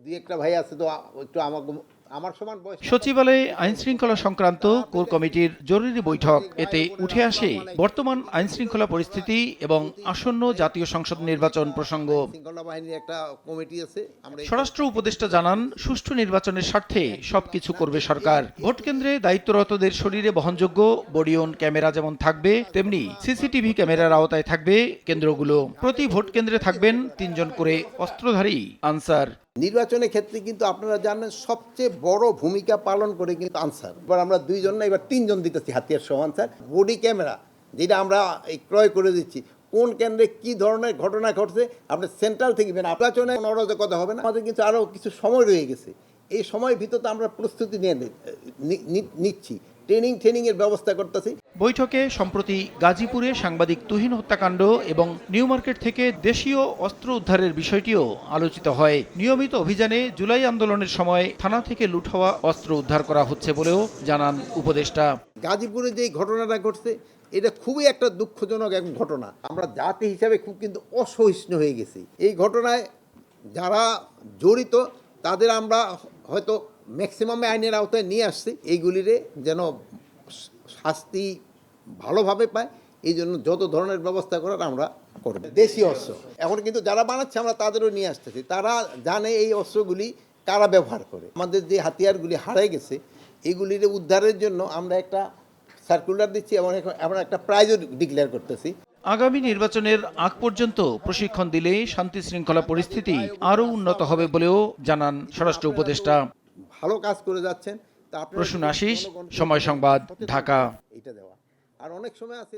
দুই একটা ভাই আছে তো একটু আমার সমান বয়স। সচিবালয়ে আইনশৃঙ্খলা সংক্রান্ত কোর কমিটির জরুরি বৈঠক। এতে উঠে আসে বর্তমান আইনশৃঙ্খলা পরিস্থিতি এবং আসন্ন জাতীয় সংসদ নির্বাচন প্রসঙ্গ। শৃঙ্খলা বাহিনীর একটা কমিটি আছে। স্বরাষ্ট্র উপদেষ্টা জানান, সুষ্ঠু নির্বাচনের স্বার্থে সবকিছু করবে সরকার। ভোট কেন্দ্রে দায়িত্বরতদের শরীরে বহনযোগ্য বডি-অন ক্যামেরা যেমন থাকবে, তেমনি সিসিটিভি ক্যামেরার আওতায় থাকবে কেন্দ্রগুলো। প্রতি ভোট কেন্দ্রে থাকবেন 3 জন করে অস্ত্রধারী আনসার। নির্বাচনের ক্ষেত্রে কিন্তু আপনারা জানেন সবচেয়ে বড় ভূমিকা পালন করে কিন্তু আনসার। এবার আমরা 2 জন না, এবার 3 জন দিতেছি হাতিয়ার সহ আনসার। বডি ক্যামেরা যেটা আমরা ক্রয় করে দিচ্ছি, কোন কেন্দ্রে কি ধরনের ঘটনা ঘটছে আপনি সেন্ট্রাল থেকে নির্বাচনে কোনো অরাজকতা হবে না। আমাদের কিন্তু আরও কিছু সময় রয়ে গেছে। এই সময়ের ভিতরে আমরা প্রস্তুতি নিচ্ছি, ট্রেনিংয়ের ব্যবস্থা করতেছি। বৈঠকে সম্প্রতি গাজীপুরে সাংবাদিক তুহিন হত্যাকাণ্ড এবং নিউ মার্কেট থেকে দেশীয় অস্ত্র উদ্ধারের বিষয়টিও আলোচিত হয়। নিয়মিত অভিযানে জুলাই আন্দোলনের সময় থানা থেকে লুট হওয়া অস্ত্র উদ্ধার করা হচ্ছে বলেও জানান উপদেষ্টা। গাজীপুরে যে ঘটনাটা ঘটছে এটা খুবই একটা দুঃখজনক এক ঘটনা। আমরা জাতি হিসাবে খুব কিন্তু অসহিষ্ণু হয়ে গেছি। এই ঘটনায় যারা জড়িত তাদের আমরা হয়তো ম্যাক্সিমামে আইনের আওতায় নিয়ে আসছি। এইগুলিরে যেন শাস্তি ভালোভাবে পায়, এই জন্য যত ধরনের ব্যবস্থা করার আমরা করব। দেশি অস্ত্র এখন কিন্তু যারা বানাচ্ছে আমরা তাদেরও নিয়ে আসতেছি। তারা জানে এই অস্ত্রগুলি কারা ব্যবহার করে। আমাদের যে হাতিয়ারগুলি হারিয়ে গেছে এগুলির উদ্ধারের জন্য আমরা একটা সার্কুলার দিচ্ছি এবং আমরা একটা প্রাইজও ডিক্লেয়ার করতেছি। আগামী নির্বাচনের আগ পর্যন্ত প্রশিক্ষণ দিলে শান্তি শৃঙ্খলা পরিস্থিতি আরও উন্নত হবে বলেও জানান স্বরাষ্ট্র উপদেষ্টা। ভালো কাজ করে যাচ্ছেন। প্রসূন আশিস, সময় সংবাদ, ঢাকা। এটা দেওয়া আর অনেক সময় আছে।